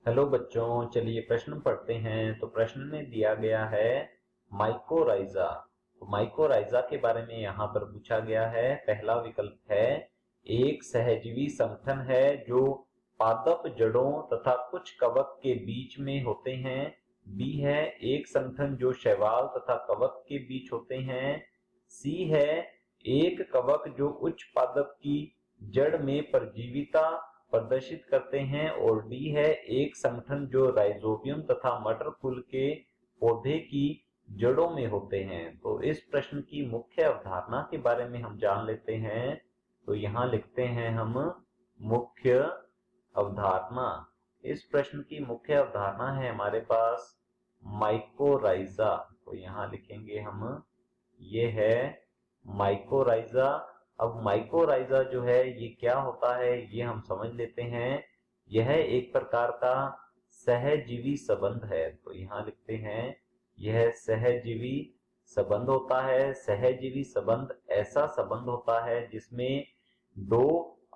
Hello बच्चों, चलिए प्रश्न पढ़ते हैं। तो प्रश्न में दिया गया है माइकोराइजा। तो माइकोराइजा के बारे में यहाँ पर पूछा गया है। पहला विकल्प है एक सहजीवी संगठन है जो पादप जड़ों तथा कुछ कवक के बीच में होते हैं। बी है एक संगठन जो शैवाल तथा कवक के बीच होते हैं। सी है एक कवक जो उच्च पादप की जड़ में परजीविता प्रदर्शित करते हैं। और डी है एक संगठन जो राइजोबियम तथा मटर कुल के पौधे की जड़ों में होते हैं। तो इस प्रश्न की मुख्य अवधारणा के बारे में हम जान लेते हैं। तो यहाँ लिखते हैं हम मुख्य अवधारणा। इस प्रश्न की मुख्य अवधारणा है हमारे पास माइकोराइजा। तो यहाँ लिखेंगे हम, ये है माइकोराइजा। अब माइकोराइजा जो है ये क्या होता है ये हम समझ लेते हैं। यह एक प्रकार का सहजीवी संबंध है। तो यहाँ लिखते हैं यह सहजीवी संबंध होता है। सहजीवी संबंध ऐसा संबंध होता है जिसमें दो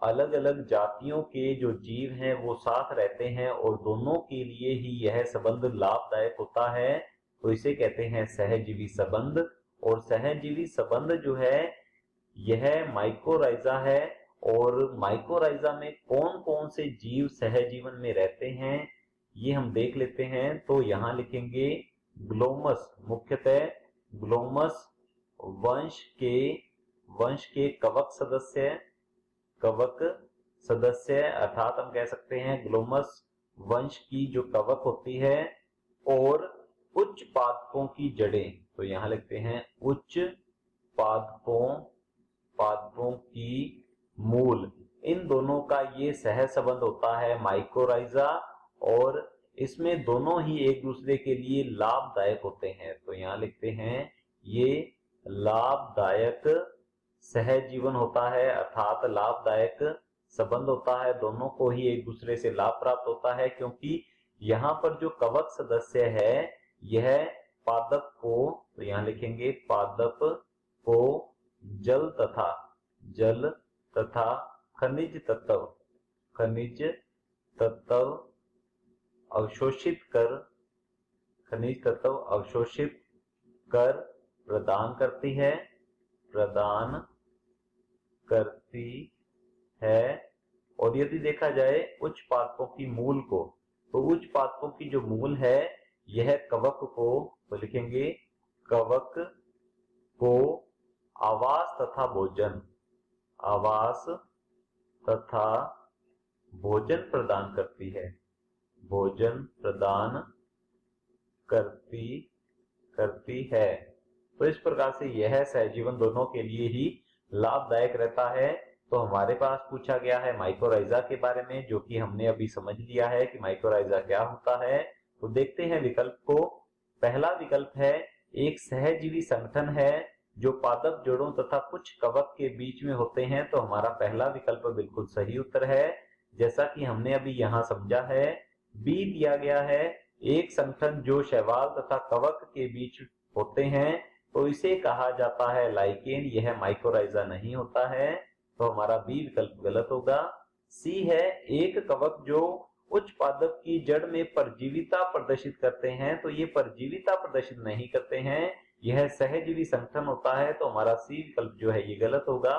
अलग अलग जातियों के जो जीव हैं वो साथ रहते हैं और दोनों के लिए ही यह संबंध लाभदायक होता है। तो इसे कहते हैं सहजीवी संबंध। और सहजीवी संबंध जो है यह माइकोराइजा है। और माइकोराइजा में कौन कौन से जीव सहजीवन में रहते हैं ये हम देख लेते हैं। तो यहाँ लिखेंगे ग्लोमस, मुख्यतः ग्लोमस वंश के कवक सदस्य अर्थात हम कह सकते हैं ग्लोमस वंश की जो कवक होती है। और उच्च पादपों की जड़ें, तो यहाँ लिखते हैं उच्च पादपों की मूल, इन दोनों का ये सह संबंध होता है माइकोराइजा। और इसमें दोनों ही एक दूसरे के लिए लाभदायक होते हैं। तो यहाँ लिखते हैं ये लाभदायक सहजीवन होता है अर्थात लाभदायक संबंध होता है। दोनों को ही एक दूसरे से लाभ प्राप्त होता है क्योंकि यहाँ पर जो कवक सदस्य है यह पादप को, तो यहाँ लिखेंगे पादप को जल तथा खनिज तत्व अवशोषित कर प्रदान करती है। और यदि देखा जाए उच्च पादपों की मूल को, तो उच्च पादपों की जो मूल है यह कवक को, तो लिखेंगे कवक को आवास तथा भोजन प्रदान करती है। करती है। तो इस प्रकार से यह सहजीवन दोनों के लिए ही लाभदायक रहता है। तो हमारे पास पूछा गया है माइकोराइजा के बारे में, जो कि हमने अभी समझ लिया है कि माइकोराइजा क्या होता है। तो देखते हैं विकल्प को। पहला विकल्प है एक सहजीवी संगठन है जो पादप जड़ों तथा कुछ कवक के बीच में होते हैं। तो हमारा पहला विकल्प बिल्कुल सही उत्तर है, जैसा कि हमने अभी यहाँ समझा है। बी दिया गया है एक संगठन जो शैवाल तथा कवक के बीच होते हैं, तो इसे कहा जाता है लाइकेन, यह माइकोराइजा नहीं होता है। तो हमारा बी विकल्प गलत होगा। सी है एक कवक जो उच्च पादप की जड़ में परजीविता प्रदर्शित करते हैं, तो ये परजीविता प्रदर्शित नहीं करते हैं, यह सहजीवी संगठन होता है। तो हमारा सी विकल्प जो है ये गलत होगा।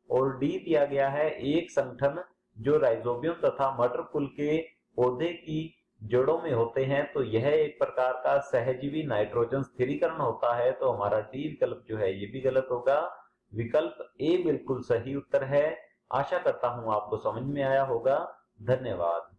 और डी दिया गया है एक संगठन जो राइजोबियम तथा मटर कुल के पौधे की जड़ों में होते हैं, तो यह एक प्रकार का सहजीवी नाइट्रोजन स्थिरीकरण होता है। तो हमारा डी विकल्प जो है ये भी गलत होगा। विकल्प ए बिल्कुल सही उत्तर है। आशा करता हूं आपको समझ में आया होगा। धन्यवाद।